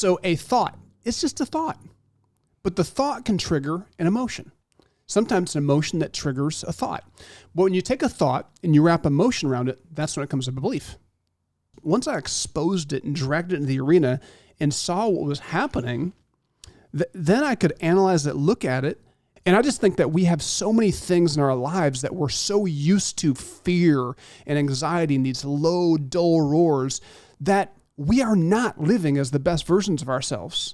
So a thought, it's just a thought, but the thought can trigger an emotion. Sometimes an emotion that triggers a thought. But when you take a thought and you wrap emotion around it, that's when it comes to a belief. Once I exposed it and dragged it into the arena and saw what was happening, then I could analyze it, look at it. And I just think that we have so many things in our lives that we're so used to fear and anxiety and these low, dull roars that we are not living as the best versions of ourselves.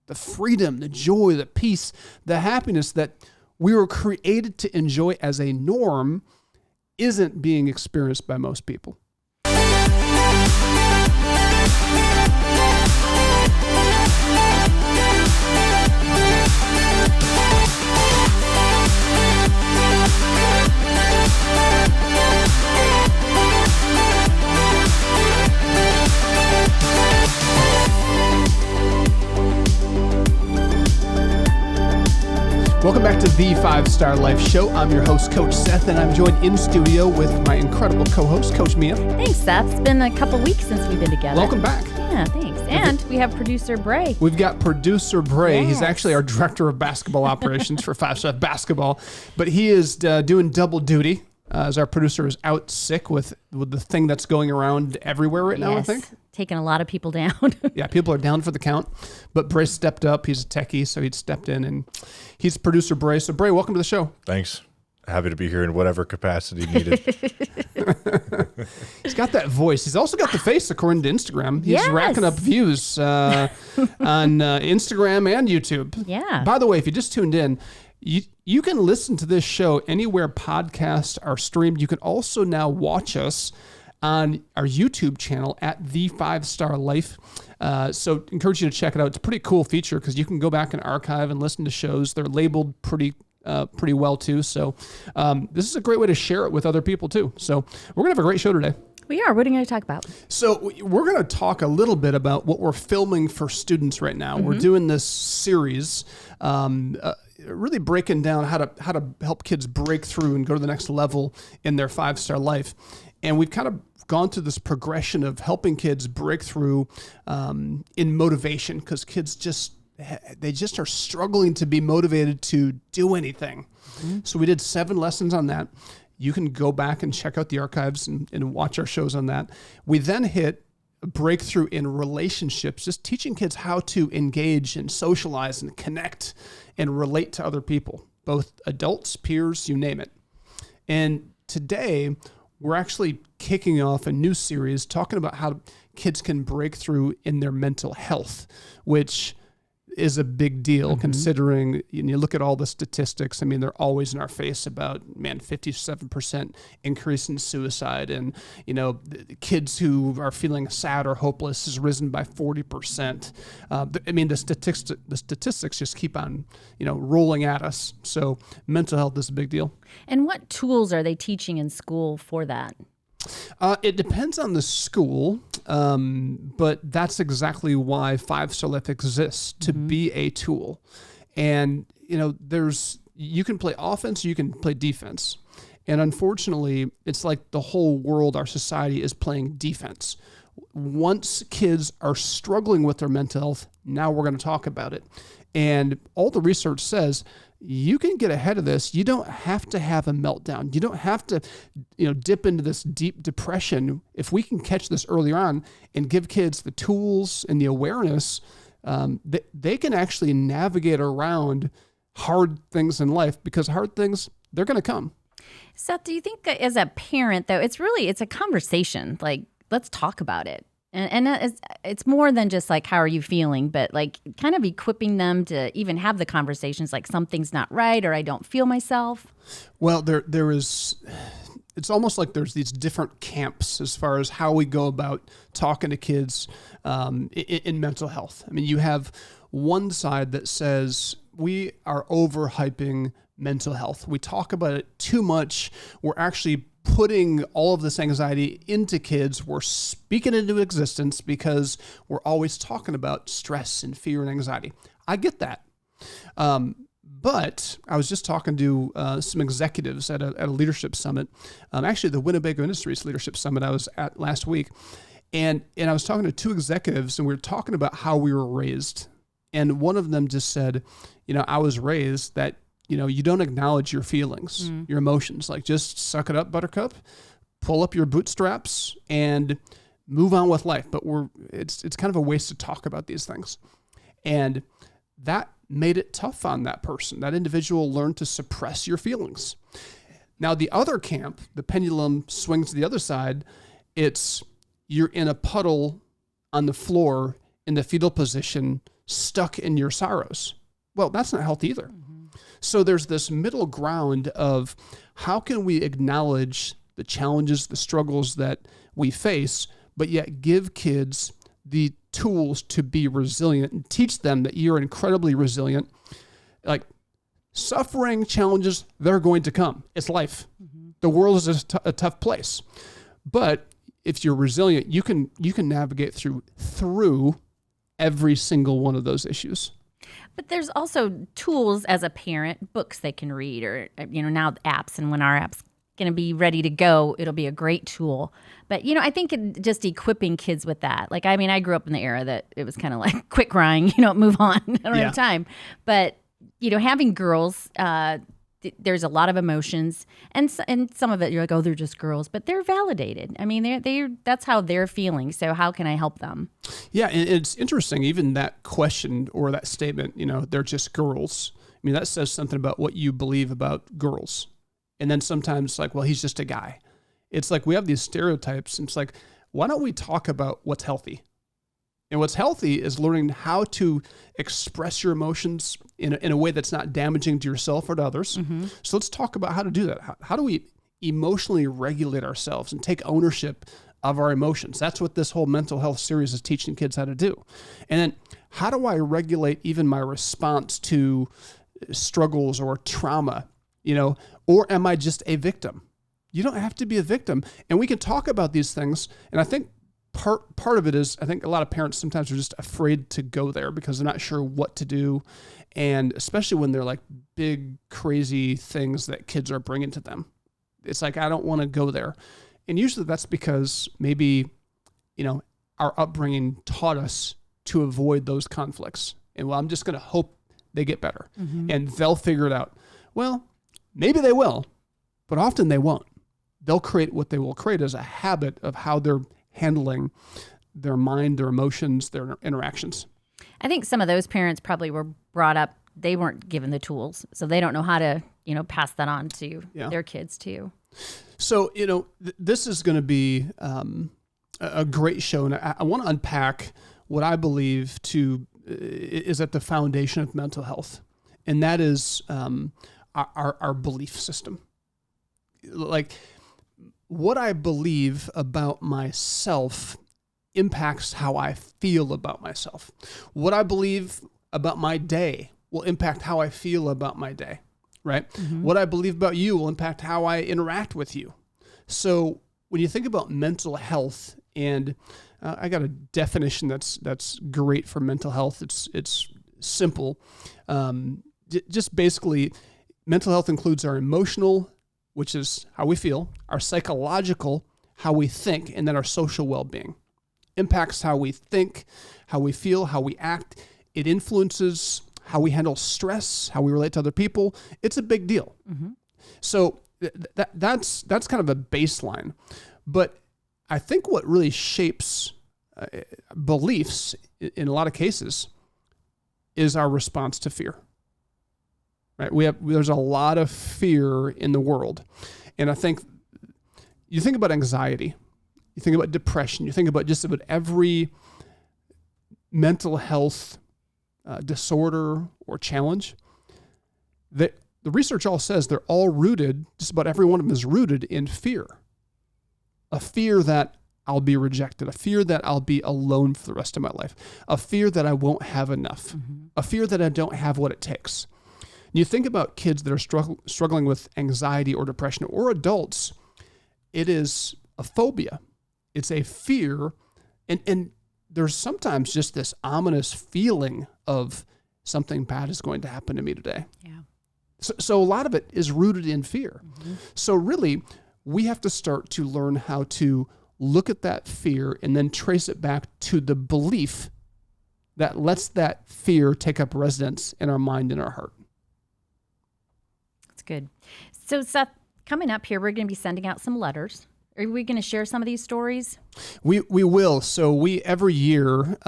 The freedom, the joy, the peace, the happiness that we were created to enjoy as a norm isn't being experienced by most people. Welcome back to the 5-Star Life Show. I'm your host, Coach Seth, and I'm joined in studio with my incredible co-host, Coach Mia. Thanks, Seth. It's been a couple weeks since we've been together. Welcome back. Yeah, thanks. And we have producer Bray. We've got producer Bray. Yes. He's actually our director of basketball operations for 5-Star Basketball, but he is doing double duty as our producer is out sick with the thing that's going around everywhere right now, I think. Taking a lot of people down. Yeah, people are down for the count, but Bray stepped up. He's a techie, so he stepped in, and he's producer Bray. So Bray, welcome to the show. Thanks. Happy to be here in whatever capacity needed. He's got that voice. He's also got the face, according to Instagram. He's racking up views on Instagram and YouTube. Yeah. By the way, if you just tuned in, you can listen to this show anywhere podcasts are streamed. You can also now watch us on our YouTube channel at The 5-Star Life. So encourage you to check it out. It's a pretty cool feature because you can go back and archive and listen to shows. They're labeled pretty well too. So this is a great way to share it with other people too. So we're going to have a great show today. We are. What are you going to talk about? So we're going to talk a little bit about what we're filming for students right now. Mm-hmm. We're doing this series, really breaking down how to help kids break through and go to the next level in their 5-star life. And we've kind of gone through this progression of helping kids break through in motivation because kids just are struggling to be motivated to do anything. Mm-hmm. So we did 7 lessons on that. You can go back and check out the archives and watch our shows on that. We then hit a breakthrough in relationships, just teaching kids how to engage and socialize and connect and relate to other people, both adults, peers, you name it. And today, we're actually kicking off a new series talking about how kids can break through in their mental health, which is a big deal considering you look at all the statistics. I mean, they're always in our face about, 57% increase in suicide. And, kids who are feeling sad or hopeless has risen by 40%. The statistics just keep on, rolling at us. So mental health is a big deal. And what tools are they teaching in school for that? It depends on the school, but that's exactly why 5-Star Life exists, to be a tool. And, you can play offense, you can play defense. And unfortunately, it's like the whole world, our society is playing defense. Once kids are struggling with their mental health, now we're going to talk about it. And all the research says you can get ahead of this. You don't have to have a meltdown. You don't have to, dip into this deep depression. If we can catch this earlier on and give kids the tools and the awareness, they can actually navigate around hard things in life, because hard things, they're going to come. Seth, do you think that as a parent, though, it's a conversation? Like, let's talk about it. And it's more than just like, how are you feeling? But like kind of equipping them to even have the conversations like something's not right or I don't feel myself. Well, it's almost like there's these different camps as far as how we go about talking to kids in mental health. I mean, you have one side that says we are overhyping mental health. We talk about it too much. We're actually putting all of this anxiety into kids. We're speaking into existence because we're always talking about stress and fear and anxiety. I get that. But I was just talking to some executives at a leadership summit, actually the Winnebago Industries Leadership Summit I was at last week. And I was talking to two executives, and we were talking about how we were raised. And one of them just said, I was raised that, you don't acknowledge your feelings, your emotions. Like, just suck it up, buttercup, pull up your bootstraps, and move on with life. But it's kind of a waste to talk about these things. And that made it tough on that person. That individual learned to suppress your feelings. Now, the other camp, the pendulum swings to the other side. It's you're in a puddle on the floor in the fetal position, stuck in your sorrows. Well, that's not healthy either. So there's this middle ground of how can we acknowledge the challenges, the struggles that we face, but yet give kids the tools to be resilient and teach them that you're incredibly resilient. Like, suffering, challenges, they're going to come. It's life. The world is a tough place. But if you're resilient, you can navigate through every single one of those issues. But there's also tools as a parent, books they can read, or now apps. And when our app's going to be ready to go, it'll be a great tool. But I think just equipping kids with that. Like, I grew up in the era that it was kind of like quick crying, move on. I don't have time. But having girls, there's a lot of emotions, and some of it you're like, oh, they're just girls, but they're validated. I mean, they're that's how they're feeling. So how can I help them? Yeah, and it's interesting. Even that question or that statement, they're just girls. I mean, that says something about what you believe about girls. And then sometimes it's like, well, he's just a guy. It's like we have these stereotypes, and it's like, why don't we talk about what's healthy? And what's healthy is learning how to express your emotions in a way that's not damaging to yourself or to others. So let's talk about how to do that. How do we emotionally regulate ourselves and take ownership of our emotions? That's what this whole mental health series is teaching kids how to do. And then how do I regulate even my response to struggles or trauma, or am I just a victim? You don't have to be a victim. And we can talk about these things. And I think part of it is, I think a lot of parents sometimes are just afraid to go there because they're not sure what to do. And especially when they're like big, crazy things that kids are bringing to them. It's like, I don't want to go there. And usually that's because maybe, our upbringing taught us to avoid those conflicts. And well, I'm just going to hope they get better and they'll figure it out. Well, maybe they will, but often they won't. They'll create what they will create as a habit of how they're handling their mind, their emotions, their interactions. I think some of those parents probably were brought up, they weren't given the tools, so they don't know how to, pass that on to their kids too. So, this is going to be a great show, and I want to unpack what I believe is at the foundation of mental health, and that is our belief system. Like, what I believe about myself impacts how I feel about myself. What I believe about my day will impact how I feel about my day, right? What I believe about you will impact how I interact with you. So when you think about mental health, and I got a definition that's great for mental health. It's simple. Just basically, mental health includes our emotional, which is how we feel, our psychological, how we think, and then our social well-being. Impacts how we think, how we feel, how we act. It influences how we handle stress, how we relate to other people. It's a big deal. So that's kind of a baseline. But I think what really shapes beliefs in a lot of cases is our response to fear. Right? There's a lot of fear in the world. And I think you think about anxiety, you think about depression, you think about just about every mental health disorder or challenge. The research all says they're all rooted, just about every one of them is rooted in fear. A fear that I'll be rejected, a fear that I'll be alone for the rest of my life, a fear that I won't have enough, a fear that I don't have what it takes. You think about kids that are struggling with anxiety or depression, or adults, it is a phobia. It's a fear, and there's sometimes just this ominous feeling of something bad is going to happen to me today. Yeah. So a lot of it is rooted in fear. So really, we have to start to learn how to look at that fear and then trace it back to the belief that lets that fear take up residence in our mind and our heart. That's good. So Seth, coming up here, we're going to be sending out some letters. Are we going to share some of these stories? We will. So every year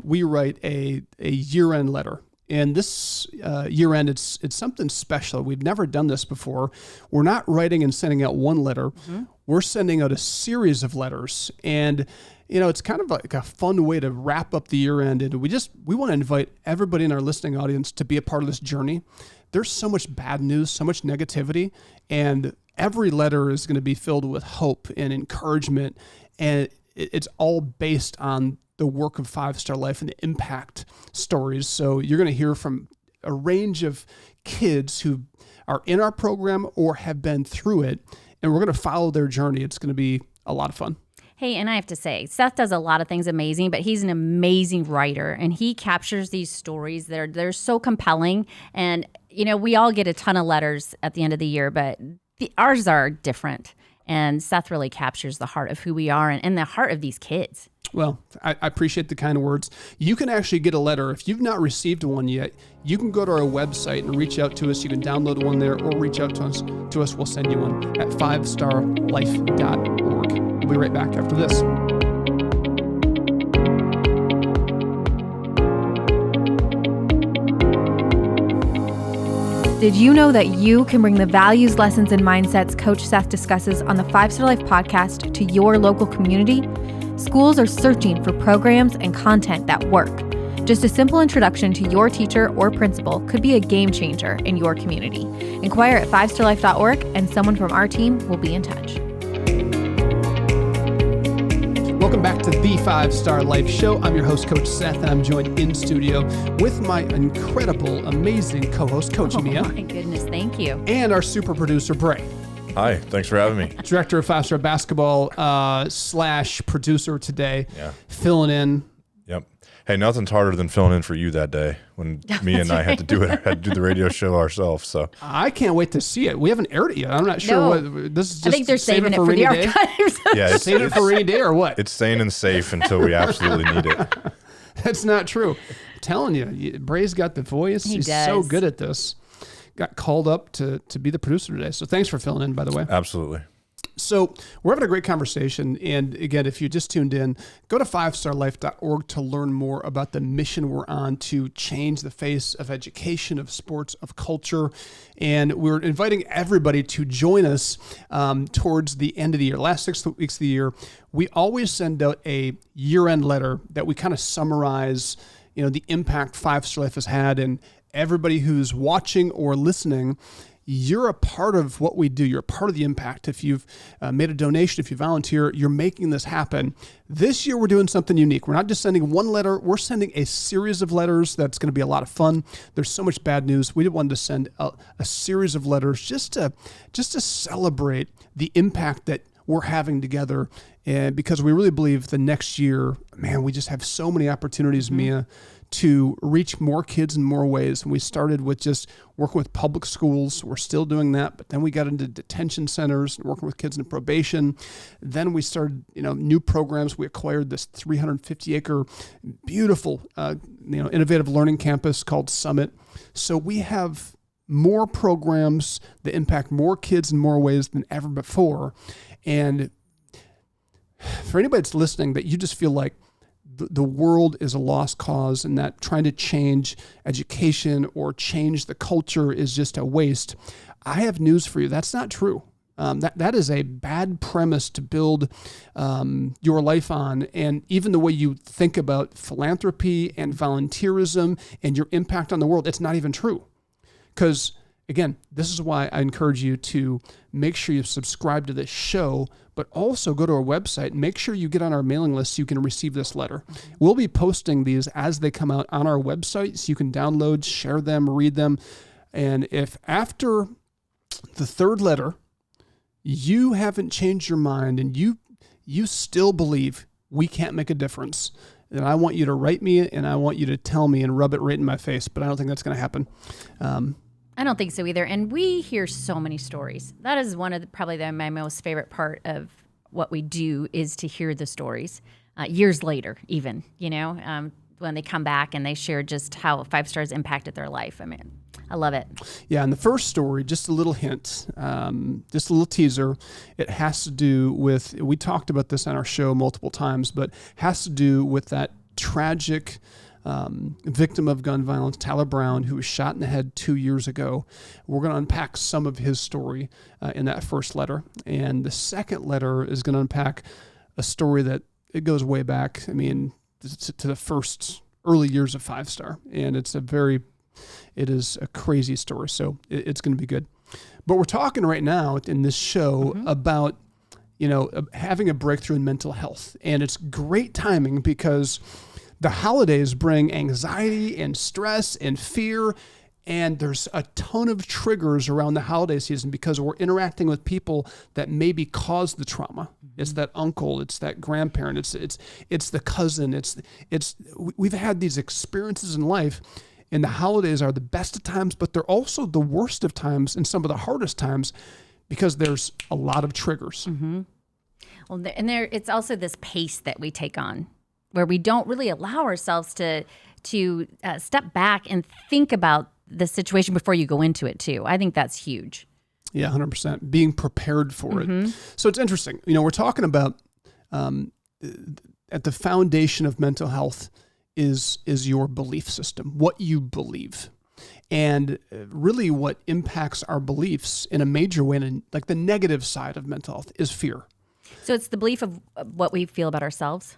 we write a year-end letter. And this year-end, it's something special. We've never done this before. We're not writing and sending out one letter. Mm-hmm. We're sending out a series of letters. And, it's kind of like a fun way to wrap up the year-end. And we want to invite everybody in our listening audience to be a part of this journey. There's so much bad news, so much negativity, and every letter is going to be filled with hope and encouragement, and it's all based on the work of 5-Star Life and the impact stories. So you're going to hear from a range of kids who are in our program or have been through it, and we're going to follow their journey. It's going to be a lot of fun. Hey, and I have to say, Seth does a lot of things amazing, but he's an amazing writer, and he captures these stories. They're so compelling, and we all get a ton of letters at the end of the year, but ours are different. And Seth really captures the heart of who we are and the heart of these kids. Well, I appreciate the kind words. You can actually get a letter. If you've not received one yet, you can go to our website and reach out to us. You can download one there or reach out to us. We'll send you one at 5starlife.org. We'll be right back after this. Did you know that you can bring the values, lessons, and mindsets Coach Seth discusses on the 5-Star Life podcast to your local community? Schools are searching for programs and content that work. Just a simple introduction to your teacher or principal could be a game changer in your community. Inquire at 5starlife.org and someone from our team will be in touch. Welcome back to the 5-Star Life Show. I'm your host, Coach Seth, and I'm joined in studio with my incredible, amazing co-host, Coach Mia. Oh my goodness, thank you. And our super producer, Bray. Hi, thanks for having me. Director of 5-Star Basketball / producer today, filling in. Yep. Hey, nothing's harder than filling in for you that day when me and I had to do it. Had to do the radio show ourselves. So I can't wait to see it. We haven't aired it yet. I'm not sure what this is. Just I think they're saving it for the archives. Yeah, saving it for rainy day or what? It's staying in safe until we absolutely need it. That's not true. I'm telling you, Bray's got the voice. He's does. so good at this. Got called up to be the producer today. So thanks for filling in, by the way. Absolutely. So we're having a great conversation. And again, if you just tuned in, go to 5starlife.org to learn more about the mission we're on to change the face of education, of sports, of culture. And we're inviting everybody to join us towards the end of the year. Last 6 weeks of the year, we always send out a year-end letter that we kind of summarize, the impact 5-Star Life has had. And everybody who's watching or listening, you're a part of what we do. You're a part of the impact. If you've made a donation, if you volunteer, you're making this happen. This year, we're doing something unique. We're not just sending one letter. We're sending a series of letters. That's going to be a lot of fun. There's so much bad news. We wanted to send a series of letters just to celebrate the impact that we're having together. And because we really believe the next year, man, we just have so many opportunities, Mia, to reach more kids in more ways. And we started with just working with public schools. We're still doing that, but then we got into detention centers and working with kids in probation. Then we started, new programs. We acquired this 350-acre, beautiful, innovative learning campus called Summit. So we have more programs that impact more kids in more ways than ever before. And for anybody that's listening, that you just feel like the world is a lost cause and that trying to change education or change the culture is just a waste, I have news for you. That's not true. That is a bad premise to build your life on. And even the way you think about philanthropy and volunteerism and your impact on the world, it's not even true. Because again, this is why I encourage you to make sure you subscribe to this show, but also go to our website and make sure you get on our mailing list so you can receive this letter. We'll be posting these as they come out on our website so you can download, share them, read them. And if after the third letter, you haven't changed your mind and you still believe we can't make a difference, then I want you to write me and I want you to tell me and rub it right in my face, but I don't think that's going to happen. I don't think so either. And we hear so many stories. That is one of probably my most favorite part of what we do is to hear the stories years later, even, when they come back and they share just how 5 stars impacted their life. I mean, I love it. Yeah, and the first story, just a little hint, just a little teaser. It has to do with, we talked about this on our show multiple times, but has to do with that tragic victim of gun violence, Tyler Brown, who was shot in the head 2 years ago. We're going to unpack some of his story in that first letter. And the second letter is going to unpack a story that it goes way back, I mean, to the first early years of 5 Star. And it is a crazy story. So it's going to be good. But we're talking right now in this show about, having a breakthrough in mental health. And it's great timing because the holidays bring anxiety and stress and fear, and there's a ton of triggers around the holiday season because we're interacting with people that maybe caused the trauma. It's that uncle, it's that grandparent, it's the cousin, we've had these experiences in life, and the holidays are the best of times, but they're also the worst of times and some of the hardest times because there's a lot of triggers. Well, it's also this pace that we take on, where we don't really allow ourselves to step back and think about the situation before you go into it too. I think that's huge. Yeah, 100%. Being prepared for it. So it's interesting. We're talking about at the foundation of mental health is your belief system, what you believe. And really what impacts our beliefs in a major way, and like the negative side of mental health, is fear. So it's the belief of what we feel about ourselves?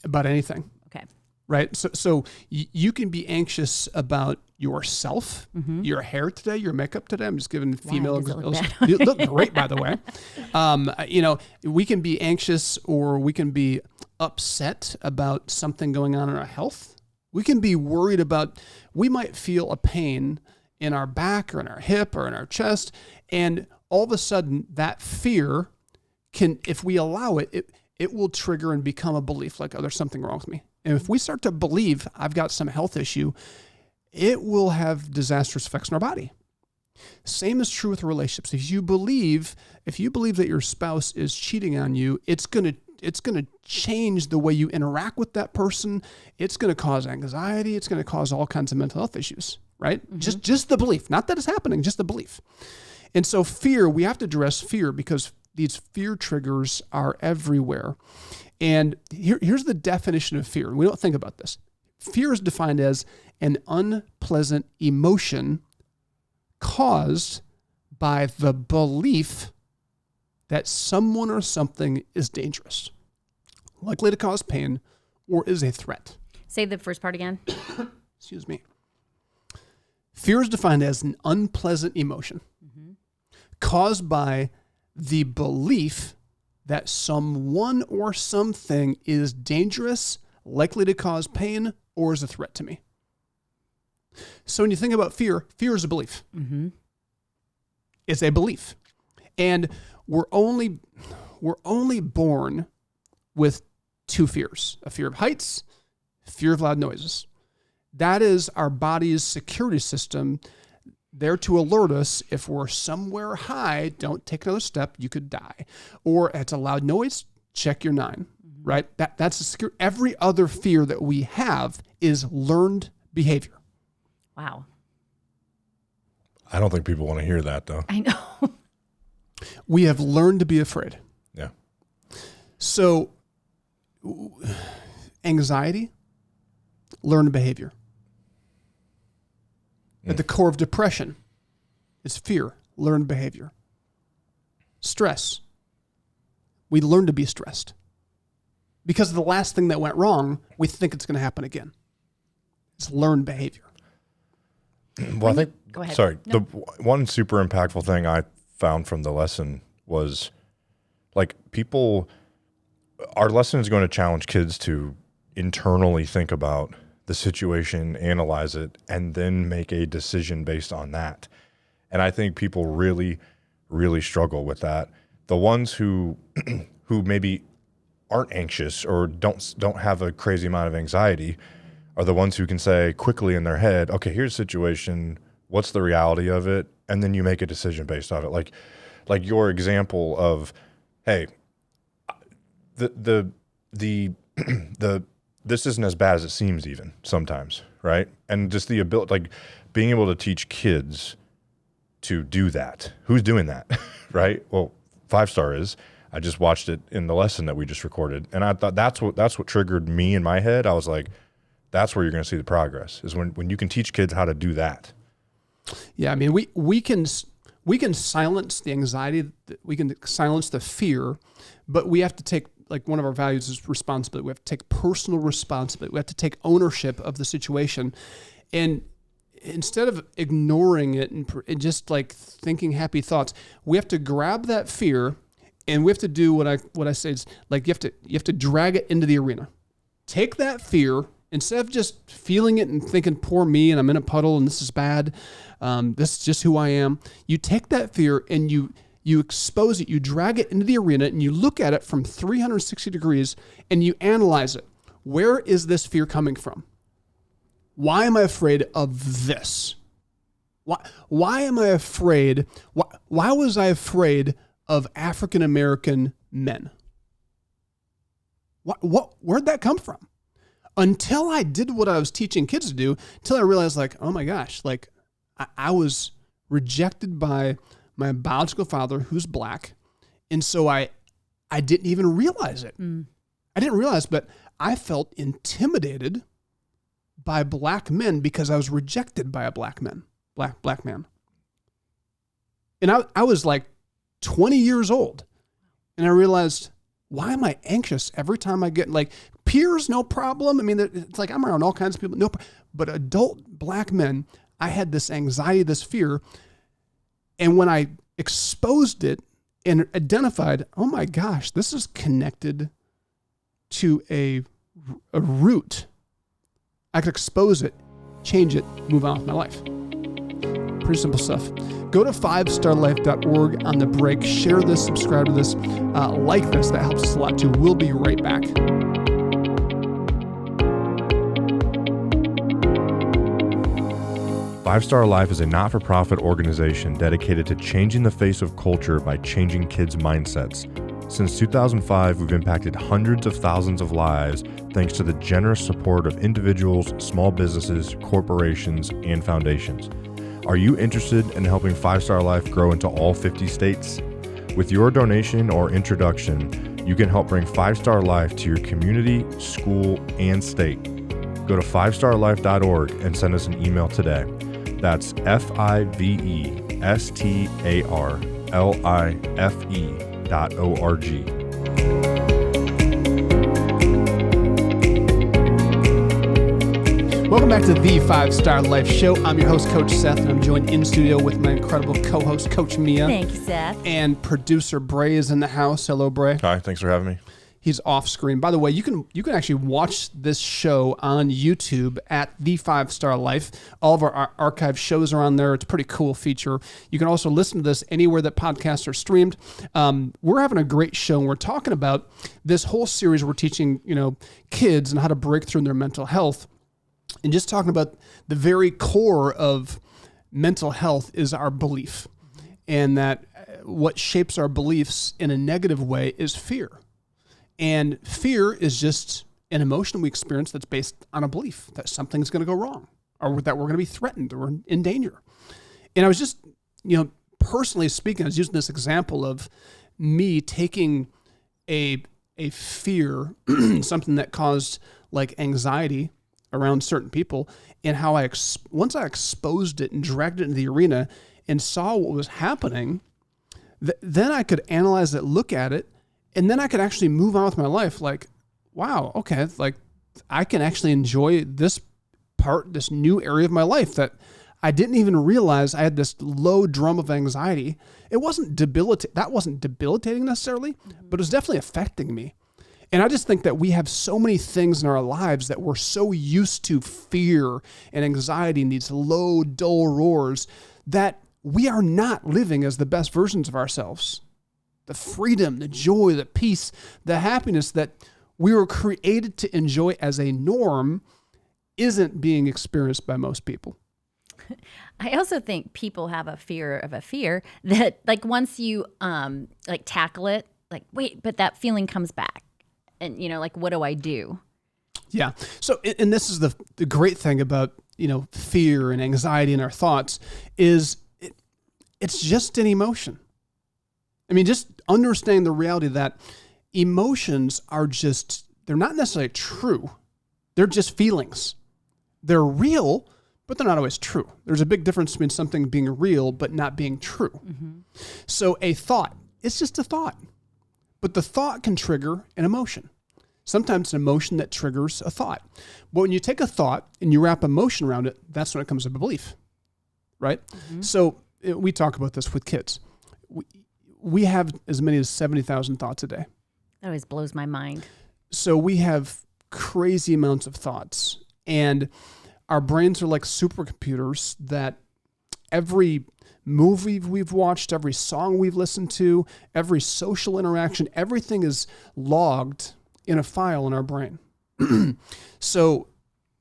About anything. Okay. Right? So you can be anxious about yourself, your hair today, your makeup today. I'm just giving female you look great, by the way. We can be anxious, or we can be upset about something going on in our health. We can be worried about, we might feel a pain in our back or in our hip or in our chest. And all of a sudden that fear can, if we allow it will trigger and become a belief, like, oh, there's something wrong with me. And if we start to believe I've got some health issue, it will have disastrous effects on our body. Same is true with relationships. If you believe that your spouse is cheating on you, it's going to change the way you interact with that person. It's going to cause anxiety. It's going to cause all kinds of mental health issues, right? Just the belief, not that it's happening, just the belief. And so fear, we have to address fear because these fear triggers are everywhere. And here's the definition of fear. We don't think about this. Fear is defined as an unpleasant emotion caused by the belief that someone or something is dangerous, likely to cause pain, or is a threat. Say the first part again. Excuse me. Fear is defined as an unpleasant emotion caused by the belief that someone or something is dangerous, likely to cause pain, or is a threat to me. So when you think about fear, fear is a belief. It's a belief. And we're only born with 2 fears: a fear of heights, fear of loud noises. That is our body's security system, there to alert us if we're somewhere high, don't take another step, you could die. Or it's a loud noise, check your 9, right? That's a secure. Every other fear that we have is learned behavior. Wow. I don't think people want to hear that, though. I know. We have learned to be afraid. Yeah. So anxiety, learned behavior. At the core of depression is fear, learned behavior. Stress. We learn to be stressed. Because of the last thing that went wrong, we think it's going to happen again. It's learned behavior. Well, I think, Go ahead. sorry, No. the one super impactful thing I found from the lesson was, like, our lesson is going to challenge kids to internally think about the situation, analyze it, and then make a decision based on that. And I think people really, really struggle with that. The ones who maybe aren't anxious or don't have a crazy amount of anxiety are the ones who can say quickly in their head, okay, here's the situation, what's the reality of it? And then you make a decision based on it. Like your example of, hey, the this isn't as bad as it seems even sometimes, right? And just the ability, like being able to teach kids to do that. Who's doing that, right? Well, 5-Star is. I just watched it in the lesson that we just recorded, and I thought that's what triggered me in my head. I was like, that's where you're going to see the progress, is when you can teach kids how to do that. Yeah, I mean, we can silence the anxiety, we can silence the fear, but we have to take, like, one of our values is responsibility. We have to take personal responsibility. We have to take ownership of the situation, and instead of ignoring it and just like thinking happy thoughts, we have to grab that fear, and we have to do what I say is, like, you have to drag it into the arena. Take that fear. Instead of just feeling it and thinking, poor me, and I'm in a puddle and this is bad, this is just who I am, you take that fear and you expose it, you drag it into the arena, and you look at it from 360 degrees and you analyze it. Where is this fear coming from? Why am I afraid of this? Why am I afraid? Why was I afraid of African American men? Where'd that come from? Until I did what I was teaching kids to do, until I realized, like, oh my gosh, like I was rejected by my biological father, who's black. And so I didn't even realize it. I didn't realize, but I felt intimidated by black men because I was rejected by a black man. And I was like 20 years old, and I realized, why am I anxious every time I get, like, peers, no problem. I mean, it's like I'm around all kinds of people, but adult black men, I had this anxiety, this fear. And when I exposed it and identified, oh my gosh, this is connected to a root, I could expose it, change it, move on with my life. Pretty simple stuff. Go to 5starlife.org on the break. Share this, subscribe to this, like this. That helps us a lot too. We'll be right back. 5-Star Life is a not-for-profit organization dedicated to changing the face of culture by changing kids' mindsets. Since 2005, we've impacted hundreds of thousands of lives thanks to the generous support of individuals, small businesses, corporations, and foundations. Are you interested in helping 5-Star Life grow into all 50 states? With your donation or introduction, you can help bring 5-Star Life to your community, school, and state. Go to 5starlife.org and send us an email today. That's FIVESTARLIFE.org. Welcome back to the 5-Star Life Show. I'm your host, Coach Seth, and I'm joined in studio with my incredible co-host, Coach Mia. Thank you, Seth. And producer Bray is in the house. Hello, Bray. Hi, thanks for having me. He's off screen. By the way, you can actually watch this show on YouTube at The 5-Star Life. All of our archive shows are on there. It's a pretty cool feature. You can also listen to this anywhere that podcasts are streamed. We're having a great show, and we're talking about this whole series. We're teaching, kids and how to break through in their mental health, and just talking about the very core of mental health is our belief, and that what shapes our beliefs in a negative way is fear. And fear is just an emotion we experience that's based on a belief that something's going to go wrong, or that we're going to be threatened or in danger. And I was just, personally speaking, I was using this example of me taking a fear, something that caused like anxiety around certain people, and how once I exposed it and dragged it into the arena and saw what was happening, then I could analyze it, look at it, and then I could actually move on with my life. Like, wow, okay, like I can actually enjoy this part, this new area of my life that I didn't even realize I had this low drum of anxiety. It wasn't that wasn't debilitating necessarily, but it was definitely affecting me. And I just think that we have so many things in our lives that we're so used to fear and anxiety and these low, dull roars that we are not living as the best versions of ourselves. The freedom, the joy, the peace, the happiness that we were created to enjoy as a norm isn't being experienced by most people. I also think people have a fear that, like, once you tackle it, like, wait, but that feeling comes back. And, like, what do I do? Yeah. So, and this is the great thing about, fear and anxiety and our thoughts is it's just an emotion. I mean, just understanding the reality that emotions they're not necessarily true. They're just feelings. They're real, but they're not always true. There's a big difference between something being real but not being true. Mm-hmm. So a thought, it's just a thought. But the thought can trigger an emotion. Sometimes an emotion that triggers a thought. But when you take a thought and you wrap emotion around it, that's when it comes to belief, right? Mm-hmm. So we talk about this with kids. We have as many as 70,000 thoughts a day. That always blows my mind. So we have crazy amounts of thoughts. And our brains are like supercomputers that every movie we've watched, every song we've listened to, every social interaction, everything is logged in a file in our brain. So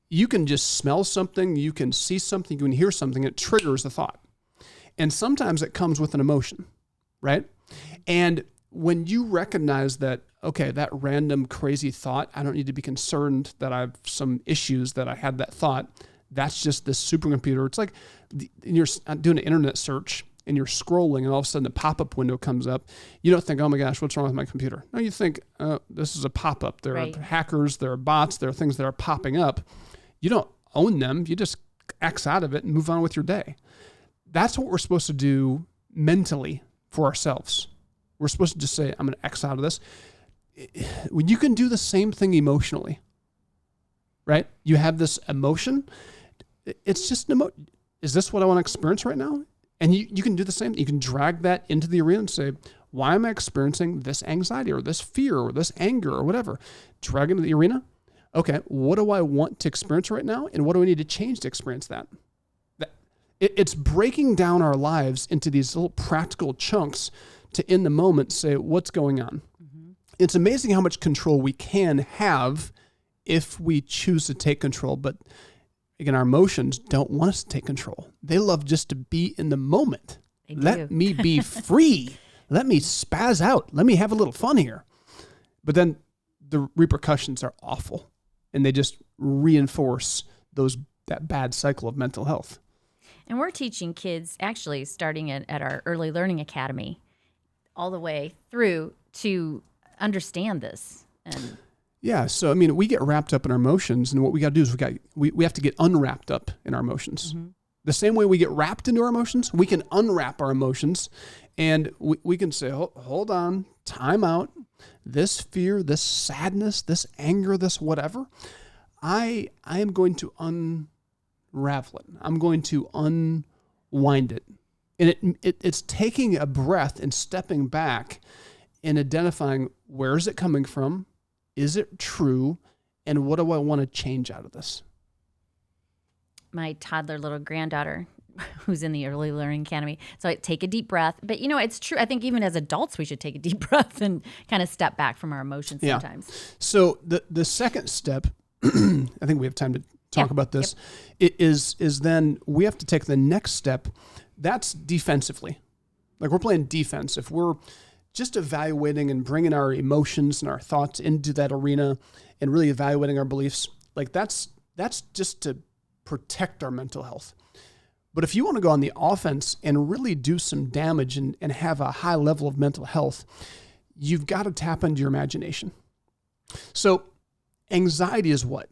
you can just smell something, you can see something, you can hear something, it triggers a thought. And sometimes it comes with an emotion, right? And when you recognize that, okay, that random crazy thought, I don't need to be concerned that I have some issues that I had that thought. That's just this supercomputer. It's like you're doing an internet search and you're scrolling and all of a sudden the pop-up window comes up. You don't think, oh my gosh, what's wrong with my computer? No, you think, this is a pop-up. There are hackers, there are bots, there are things that are popping up. You don't own them. You just X out of it and move on with your day. That's what we're supposed to do mentally for ourselves. We're supposed to just say, I'm going to X out of this. When you can do the same thing emotionally, right? You have this emotion. It's just an emotion. Is this what I want to experience right now? And you can do the same. You can drag that into the arena and say, why am I experiencing this anxiety or this fear or this anger or whatever? Drag it into the arena. Okay, what do I want to experience right now? And what do I need to change to experience that? It's breaking down our lives into these little practical chunks to, in the moment, say, what's going on? Mm-hmm. It's amazing how much control we can have if we choose to take control. But again, our emotions don't want us to take control. They love just to be in the moment. Let me be free. Let me spaz out. Let me have a little fun here. But then the repercussions are awful, and they just reinforce that bad cycle of mental health. And we're teaching kids, actually starting at our early learning academy, all the way through to understand this. And yeah, so I mean, we get wrapped up in our emotions, and what we got to do is we have to get unwrapped up in our emotions. Mm-hmm. The same way we get wrapped into our emotions, we can unwrap our emotions, and we can say, hold on, time out. This fear, this sadness, this anger, this whatever, I am going to unravel it. I'm going to unwind it. And it's taking a breath and stepping back and identifying, where is it coming from? Is it true? And what do I want to change out of this? My toddler little granddaughter, who's in the early learning academy. So I take a deep breath. But, it's true. I think even as adults, we should take a deep breath and kind of step back from our emotions sometimes. So the second step, I think we have time to talk about this, is then we have to take the next step. That's defensively. Like, we're playing defense. If we're just evaluating and bringing our emotions and our thoughts into that arena and really evaluating our beliefs, like that's just to protect our mental health. But if you want to go on the offense and really do some damage and have a high level of mental health, you've got to tap into your imagination. So anxiety is what?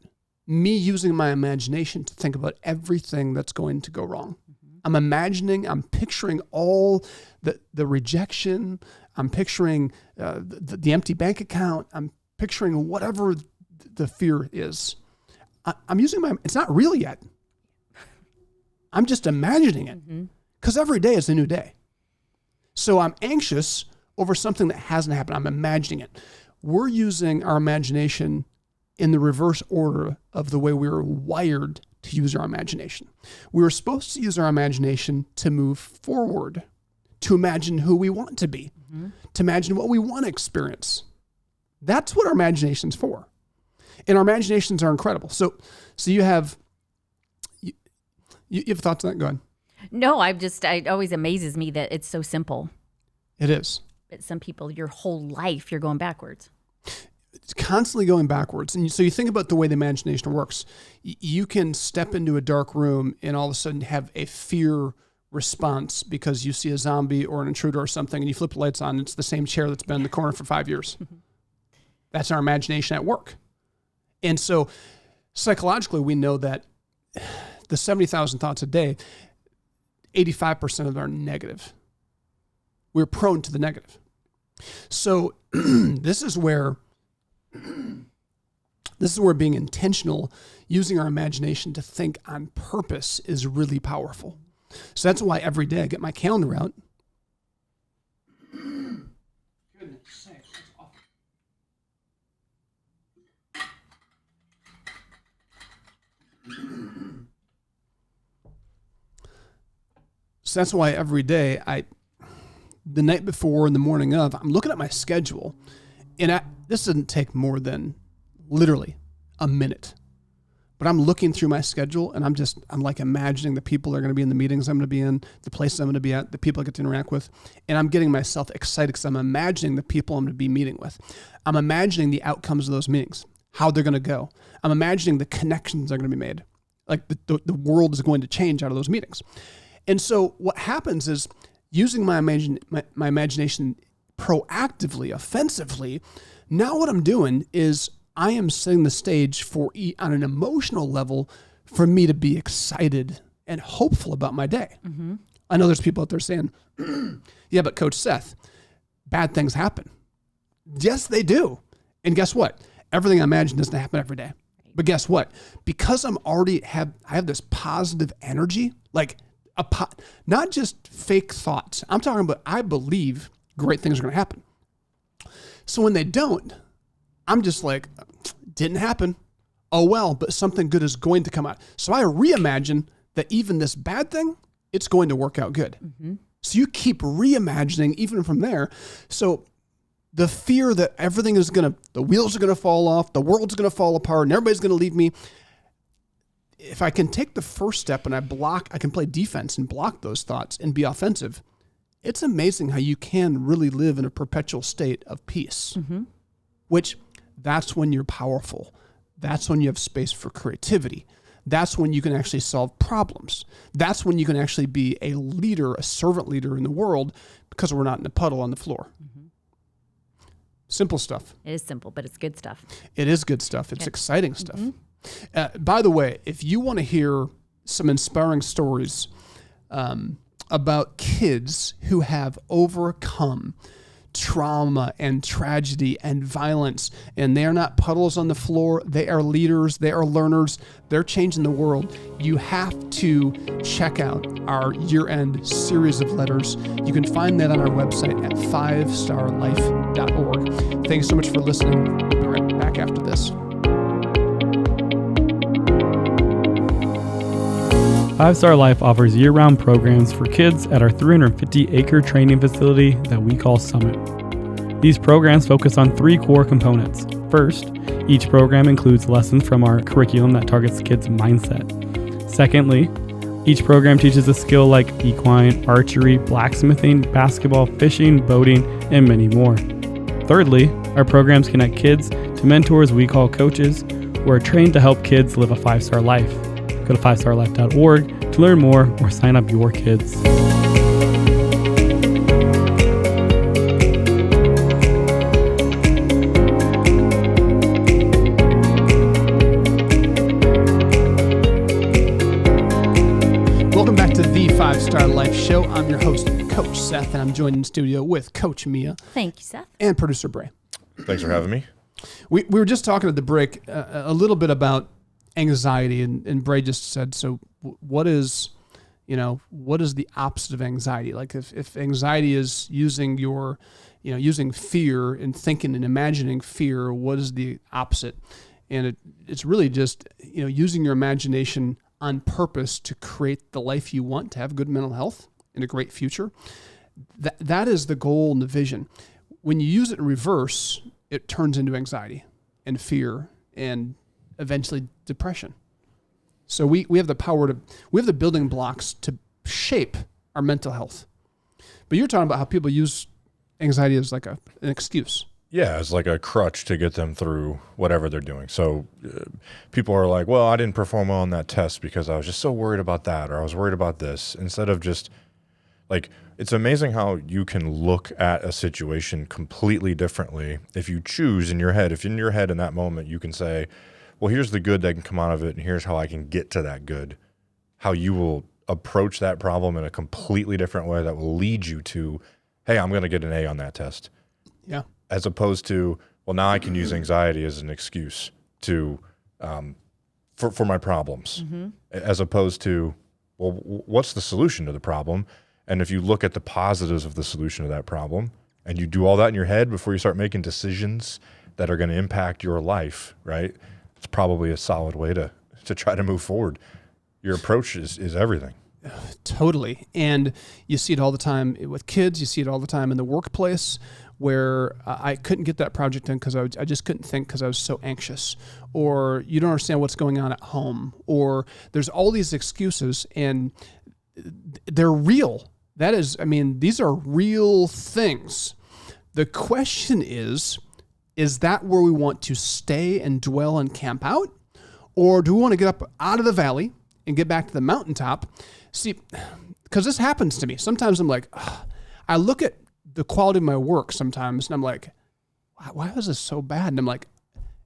Me using my imagination to think about everything that's going to go wrong. Mm-hmm. I'm picturing all the rejection. I'm picturing the empty bank account. I'm picturing whatever the fear is. I'm using it's not real yet. I'm just imagining it, because every day is a new day. So I'm anxious over something that hasn't happened. I'm imagining it. We're using our imagination in the reverse order of the way we were wired to use our imagination. We were supposed to use our imagination to move forward, to imagine who we want to be, to imagine what we want to experience. That's what our imagination's for. And our imaginations are incredible. So you have thoughts on that? Go ahead. No, it always amazes me that it's so simple. It is. But some people, your whole life, you're going backwards. constantly going backwards. And so you think about the way the imagination works. You can step into a dark room and all of a sudden have a fear response because you see a zombie or an intruder or something, and you flip the lights on, and it's the same chair that's been in the corner for 5 years. That's our imagination at work. And so psychologically, we know that the 70,000 thoughts a day, 85% of them are negative. We're prone to the negative. So this is where being intentional, using our imagination to think on purpose is really powerful. So that's why every day I get my calendar out. Goodness sakes, that's awful. So that's why every day the night before and the morning of, I'm looking at my schedule, and this doesn't take more than literally a minute. But I'm looking through my schedule, and I'm like imagining the people that are going to be in the meetings I'm going to be in, the places I'm going to be at, the people I get to interact with, and I'm getting myself excited because I'm imagining the people I'm going to be meeting with. I'm imagining the outcomes of those meetings, how they're going to go. I'm imagining the connections that are going to be made. Like the world is going to change out of those meetings. And so what happens is, using my imagination proactively, offensively, now what I'm doing is I am setting the stage for, on an emotional level, for me to be excited and hopeful about my day. Mm-hmm. I know there's people out there saying, yeah, but Coach Seth, bad things happen. Yes, they do. And guess what? Everything I imagine doesn't happen every day. But guess what? Because I have this positive energy, like not just fake thoughts. I'm talking about I believe great things are going to happen. So when they don't, I'm just like, didn't happen. Oh well, but something good is going to come out. So I reimagine that even this bad thing, it's going to work out good. Mm-hmm. So you keep reimagining even from there. So the fear that the wheels are going to fall off, the world's going to fall apart, and everybody's going to leave me. If I can take the first step and I can play defense and block those thoughts and be offensive, it's amazing how you can really live in a perpetual state of peace, mm-hmm. which that's when you're powerful. That's when you have space for creativity. That's when you can actually solve problems. That's when you can actually be a leader, a servant leader in the world, because we're not in a puddle on the floor. Mm-hmm. Simple stuff. It is simple, but it's good stuff. It is good stuff. It's exciting stuff. Mm-hmm. By the way, if you want to hear some inspiring stories about kids who have overcome trauma and tragedy and violence, and they are not puddles on the floor, they are leaders, they are learners, they're changing the world, you have to check out our year-end series of letters. You can find that on our website at 5starlife.org. Thanks so much for listening. We'll be right back after this. 5 Star Life offers year-round programs for kids at our 350-acre training facility that we call Summit. These programs focus on 3 core components. First, each program includes lessons from our curriculum that targets kids' mindset. Secondly, each program teaches a skill like equine, archery, blacksmithing, basketball, fishing, boating, and many more. Thirdly, our programs connect kids to mentors we call coaches, who are trained to help kids live a 5-star life. Go to 5starlife.org to learn more or sign up your kids. Welcome back to the 5-Star Life Show. I'm your host, Coach Seth, and I'm joined in studio with Coach Mia. Thank you, Seth. And producer Bray. Thanks for having me. We were just talking at the break a little bit about anxiety, and Bray just said, so what is the opposite of anxiety? Like if anxiety is using using fear and thinking and imagining fear, what is the opposite? And it's really just, using your imagination on purpose to create the life you want, to have good mental health and a great future. That is the goal and the vision. When you use it in reverse, it turns into anxiety and fear and eventually depression. So we have the building blocks to shape our mental health. But you're talking about how people use anxiety as like an excuse. Yeah, as like a crutch to get them through whatever they're doing. So people are like, well, I didn't perform well on that test because I was just so worried about that, or I was worried about this, instead of just like, it's amazing how you can look at a situation completely differently if you choose in your head. If in your head in that moment you can say, well, here's the good that can come out of it, and here's how I can get to that good, how you will approach that problem in a completely different way that will lead you to, hey, I'm going to get an A on that test. Yeah. As opposed to, well, now I can use anxiety as an excuse to for my problems, as opposed to, well, what's the solution to the problem? And if you look at the positives of the solution to that problem, and you do all that in your head before you start making decisions that are going to impact your life, right? It's probably a solid way to try to move forward. Your approach is everything. Totally. And you see it all the time with kids. You see it all the time in the workplace, where I couldn't get that project done because I just couldn't think because I was so anxious, or you don't understand what's going on at home, or there's all these excuses, and they're real. That is, I mean, these are real things. The question is that where we want to stay and dwell and camp out? Or do we want to get up out of the valley and get back to the mountaintop? See, because this happens to me. Sometimes I'm like, I look at the quality of my work sometimes, and I'm like, why was this so bad? And I'm like,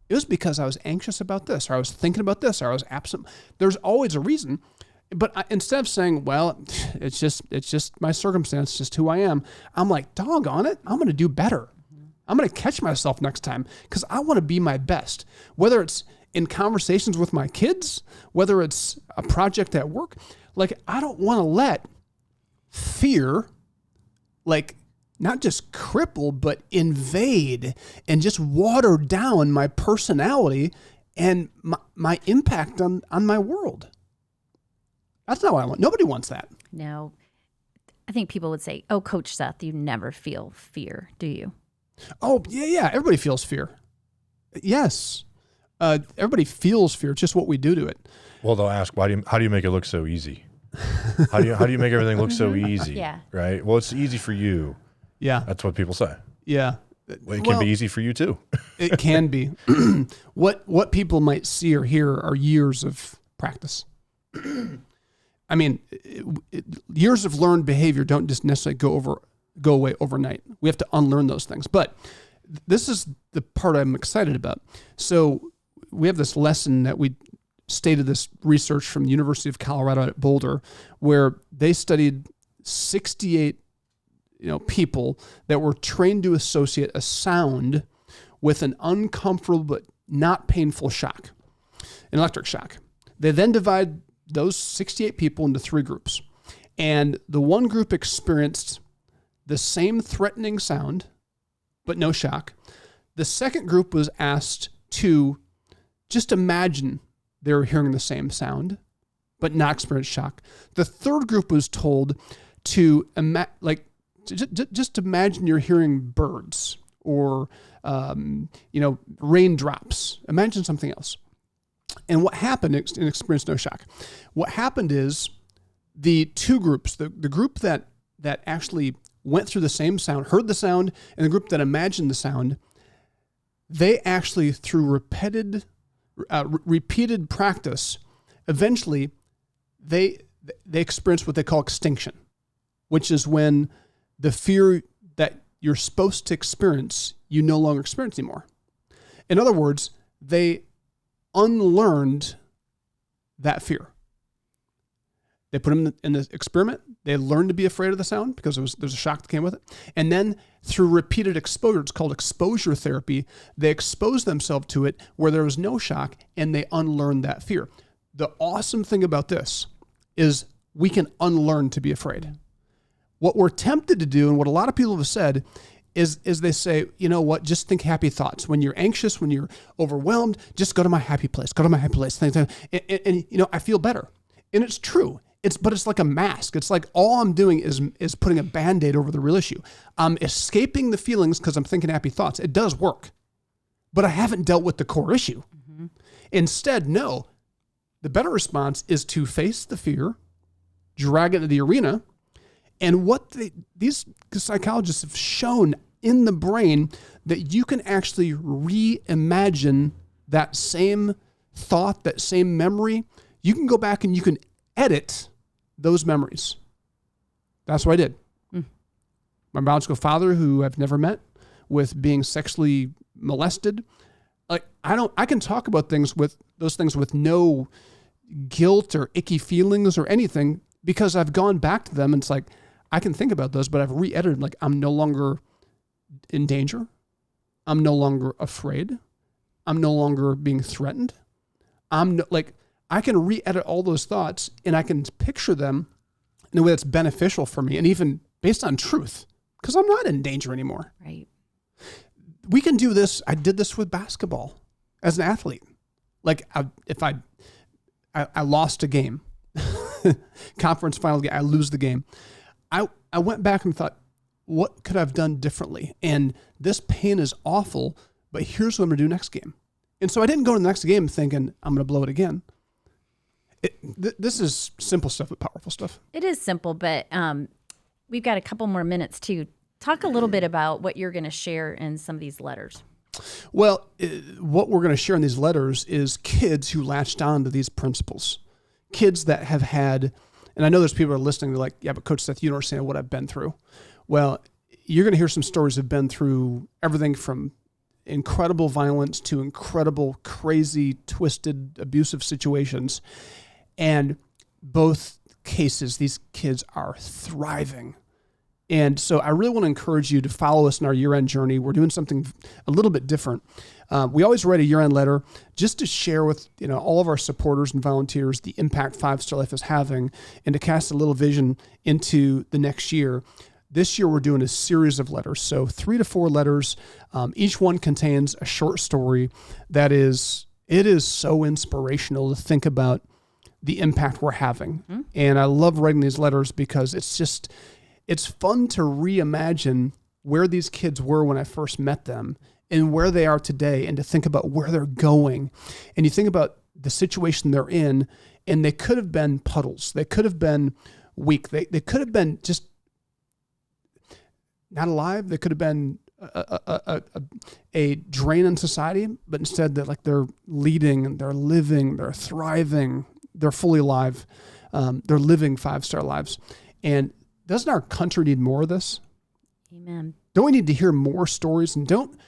it was because I was anxious about this, or I was thinking about this, or I was absent. There's always a reason. But instead of saying, well, it's just my circumstance, just who I am, I'm like, doggone it, I'm going to do better. I'm going to catch myself next time because I want to be my best. Whether it's in conversations with my kids, whether it's a project at work, like I don't want to let fear, like, not just cripple, but invade and just water down my personality and my impact on my world. That's not what I want. Nobody wants that. No. I think people would say, oh, Coach Seth, you never feel fear, do you? Oh, yeah. Everybody feels fear. Yes. Everybody feels fear. It's just what we do to it. Well, they'll ask, how do you make it look so easy? How do you make everything look so easy? Yeah. Right? Well, it's easy for you. Yeah. That's what people say. Yeah. Well, it can be easy for you too. It can be. What people might see or hear are years of practice. I mean, years of learned behavior don't just necessarily go away overnight. We have to unlearn those things. But this is the part I'm excited about. So we have this lesson that we stated, this research from the University of Colorado at Boulder, where they studied 68 people that were trained to associate a sound with an uncomfortable but not painful shock, an electric shock. They then divide those 68 people into 3 groups. And the one group experienced the same threatening sound, but no shock. The second group was asked to just imagine they were hearing the same sound, but not experience shock. The third group was told to just imagine you're hearing birds or raindrops. Imagine something else. And what happened in experience no shock? What happened is the 2 groups, the group that actually went through the same sound, heard the sound, and the group that imagined the sound, they actually, through repeated practice, eventually they experienced what they call extinction, which is when the fear that you're supposed to experience, you no longer experience anymore. In other words, they unlearned that fear. They put them in the experiment. They learned to be afraid of the sound because there's a shock that came with it. And then through repeated exposure, it's called exposure therapy, they exposed themselves to it where there was no shock, and they unlearned that fear. The awesome thing about this is we can unlearn to be afraid. What we're tempted to do, and what a lot of people have said, is they say, you know what, just think happy thoughts. When you're anxious, when you're overwhelmed, just go to my happy place. Go to my happy place. And I feel better. And it's true. But it's like a mask. It's like all I'm doing is putting a Band-Aid over the real issue. I'm escaping the feelings because I'm thinking happy thoughts. It does work. But I haven't dealt with the core issue. Mm-hmm. Instead, no. The better response is to face the fear, drag it into the arena, and what these psychologists have shown in the brain that you can actually reimagine that same thought, that same memory. You can go back and you can edit those memories. That's what I did. My biological father, who I've never met, with being sexually molested. Like I can talk about those things with no guilt or icky feelings or anything, because I've gone back to them and it's like, I can think about those, but I've re-edited. Like, I'm no longer in danger. I'm no longer afraid. I'm no longer being threatened. I can re-edit all those thoughts and I can picture them in a way that's beneficial for me and even based on truth, because I'm not in danger anymore. Right. We can do this. I did this with basketball as an athlete. Like, if I lost a game, conference final game, I lose the game. I went back and thought, what could I have done differently? And this pain is awful, but here's what I'm going to do next game. And so I didn't go to the next game thinking I'm going to blow it again. This is simple stuff, but powerful stuff. It is simple, but we've got a couple more minutes to talk a little bit about what you're going to share in some of these letters. Well, what we're going to share in these letters is kids who latched on to these principles. Kids that have had, and I know there's people who are listening, they're like, yeah, but Coach Seth, you don't understand what I've been through. Well, you're going to hear some stories that have been through everything from incredible violence to incredible, crazy, twisted, abusive situations. And both cases, these kids are thriving. And so I really want to encourage you to follow us in our year-end journey. We're doing something a little bit different. We always write a year-end letter just to share with all of our supporters and volunteers the impact 5-Star Life is having and to cast a little vision into the next year. This year, we're doing a series of letters. So 3 to 4 letters. Each one contains a short story it is so inspirational to think about the impact we're having. Mm-hmm. And I love writing these letters because it's fun to reimagine where these kids were when I first met them and where they are today, and to think about where they're going. And you think about the situation they're in, and they could have been puddles. They could have been weak. They could have been just not alive. They could have been a drain on society, but instead they're leading, they're living, they're thriving, they're fully alive. They're living 5-star lives. And doesn't our country need more of this? Amen. Don't we need to hear more stories? And don't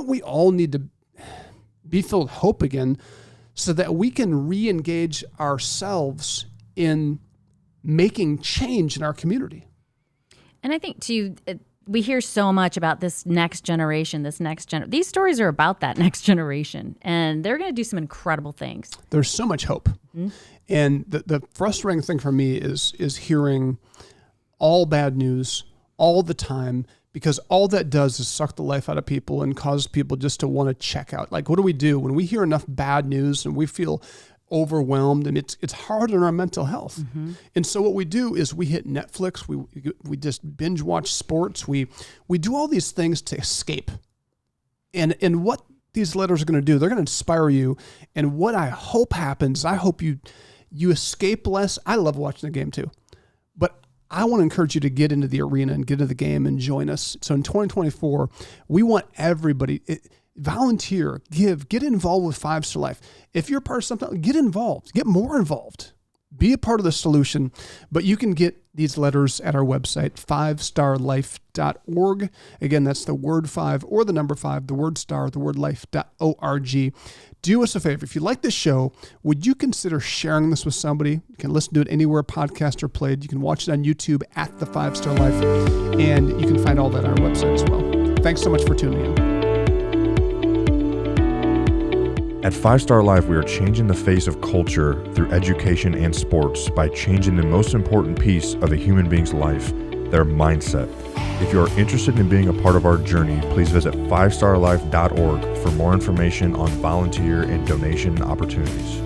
we all need to be filled with hope again so that we can re-engage ourselves in making change in our community? And I think too, we hear so much about this next generation, These stories are about that next generation, and they're going to do some incredible things. There's so much hope. Mm-hmm. And the frustrating thing for me is hearing all bad news all the time, because all that does is suck the life out of people and cause people just to want to check out. Like, what do we do when we hear enough bad news and we feel overwhelmed, and it's hard on our mental health? Mm-hmm. And so what we do is we hit Netflix, we just binge watch sports, we do all these things to escape. And what these letters are going to do, they're going to inspire you. And what I hope happens, I hope you escape less. I love watching the game too, but I want to encourage you to get into the arena and get into the game and join us. So in 2024, we want everybody, volunteer, get involved with 5-Star Life. If you're part of something, get involved, get more involved, be a part of the solution. But you can get these letters at our website, 5starlife.org. Again, that's the word 5 or the number 5, the word star, the word life.org. Do us a favor. If you like this show, would you consider sharing this with somebody? You can listen to it anywhere podcasts are played. You can watch it on YouTube at the 5-Star Life, and you can find all that on our website as well. Thanks so much for tuning in. At 5-Star Life, we are changing the face of culture through education and sports by changing the most important piece of a human being's life, their mindset. If you are interested in being a part of our journey, please visit 5starlife.org for more information on volunteer and donation opportunities.